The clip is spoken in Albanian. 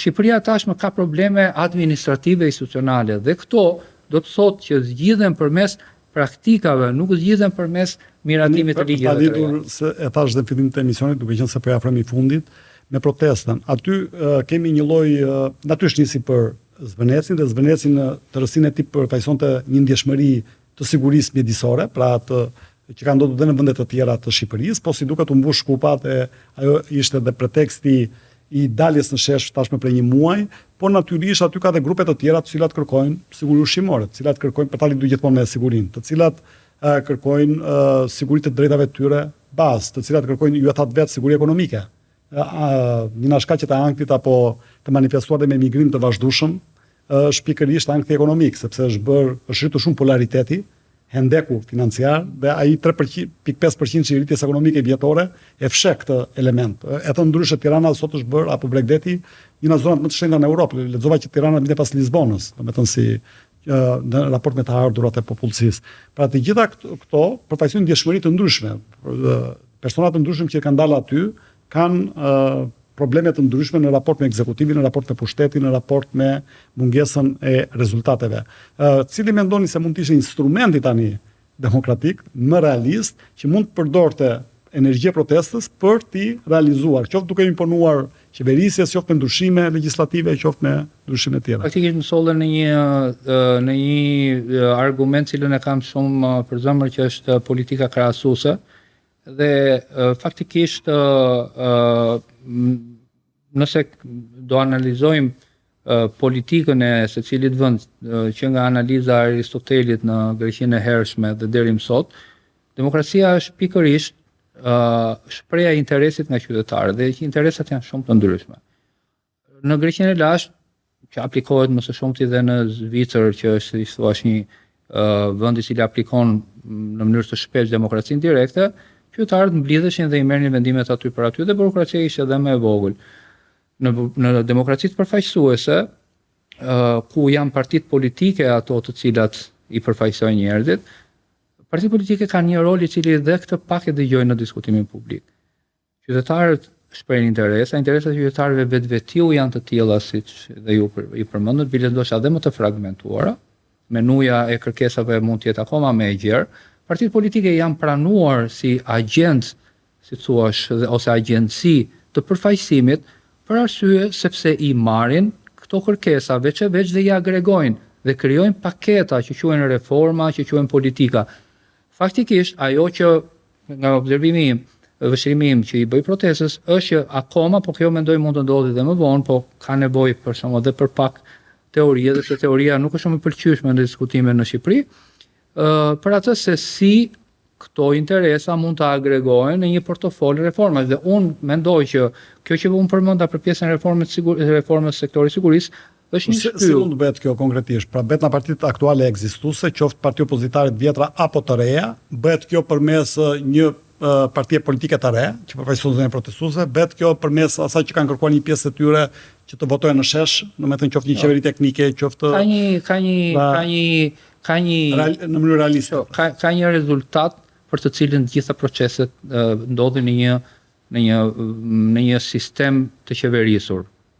Shqipëria tashmë ka probleme administrative institucionale dhe këto do të thotë që zgjidhen përmes praktikave, nuk zgjidhen përmes miratimit të ligjeve të reja. Se e thash dhe në fillim të emisionit, duke qenë se po ja afrohemi fundit, me protestën. Aty kemi një lloj natyrisht nisi për Zvenecin dhe Zveneci në tërësinë e tij përfaqësonte një ndjeshmëri të sigurisë mjedisore, pra atë që ka ndodhur edhe në vende të tjera të Shqipërisë, po si duket u mbush shkupat e ajo ishte edhe preteksti i daljes në shesh tashmë për një muaj, por natyrisht aty ka dhe grupe të tjera të cilat kërkojnë siguri ushqimore, të cilat kërkojnë për ta lindur gjithmonë me sigurinë, të cilat kërkojnë siguri të drejtave të tyre bazë, të cilat kërkojnë ju e thatë vetë siguri ekonomike. Një nga shkaqet e ankthit apo të manifestuar dhe me migrim të vazhdueshëm është pikërisht ankthi ekonomik, sepse është rritur shumë polariteti, hendeku financiar dhe ai 3.5% që i rritjes ekonomike vjetore e fsheh këtë element. E thon ndryshe Tirana sot është bërë apo Bregdeti një nga zonat më të shenjta në Europë. Lexova që Tirana vjen pas Lisbonës, domethënë si në raport me të ardhurat e popullsisë. Pra të gjitha këto përfaqësojnë ndjeshmëri të ndryshme. Persona të ndryshëm që kanë dalë aty kanë probleme të ndryshme në raport me ekzekutivin, në raport me pushtetin, në raport me mungesën e rezultateve. Cili mendoni se mund të ishte instrumenti tani demokratik, më realist, që mund të përdorte energji protestës për t'i realizuar, qoftë duke imponuar qeverisjes, qoftë me ndryshime legislative, qoftë me ndryshime tjera. Faktikisht më sollën në një argument cilën e kam shumë për zemër, që është politika krahasuese. Dhe faktikisht nëse do analizojmë politikën e secilit vend që nga analiza e Aristotelit në Greqinë e hershme dhe deri më sot, demokracia është pikërisht shpreha e interesit nga qytetarët dhe që interesat janë shumë të ndryshme. Në Greqinë e lashtë, që aplikohet më së shumti dhe në Zvicër, që është si thua një vend i cili aplikon në mënyrë të shpeshtë demokracinë direkte, qytetarët mblidheshin dhe i merrnin vendimet aty për aty dhe burokracia ishte edhe më e vogël. Në demokracitë përfaqësuese, ku janë partitë politike ato të cilat i përfaqësojnë njerëzit, partitë politike kanë një rol i cili dhe këtë pak e dëgjojnë në diskutimin publik. Qytetarët shprehin interesat e qytetarëve vetvetiu janë të tilla siç dhe ju i përmendët, bile ndoshta edhe më të fragmentuara. Menuja e kërkesave mund të jetë akoma më e gjerë. Partitë politike janë pranuar si agent, si thuash, ose agjenci të përfaqësimit për arsye sepse i marrin këto kërkesa veç dhe i agregojnë dhe krijojnë paketa që quhen reforma, që quhen politika. Faktikisht ajo që nga observimi im, vështrimi im që i bëj protestës është që akoma, po kjo mendoj mund të ndodhi dhe më vonë, po ka nevojë për shkakun edhe për pak teori, dhe se teoria nuk është shumë e pëlqyeshme në diskutime në Shqipëri. Për atë se si këto interesa mund të agregohen në një portofol reformash dhe unë mendoj që kjo që unë përmenda për pjesën e reformës sektorit sigurisë është një shtyllë. Si mund bëhet kjo konkretisht? Pra bëhet në partitë aktuale ekzistuese, qoftë parti opozitare të vjetra apo të reja, bëhet kjo përmes një partie politike të re, që përfaqësojnë zonën protestuese, bëhet kjo përmes asaj që kanë kërkuar një pjesë të tyre që të votojnë në shesh, domethënë qoftë një qeveri teknike, qoftë ka një në mënyrë realiste. Ka një rezultat për të cilin të gjitha proceset ndodhin në një sistem të qeverisur.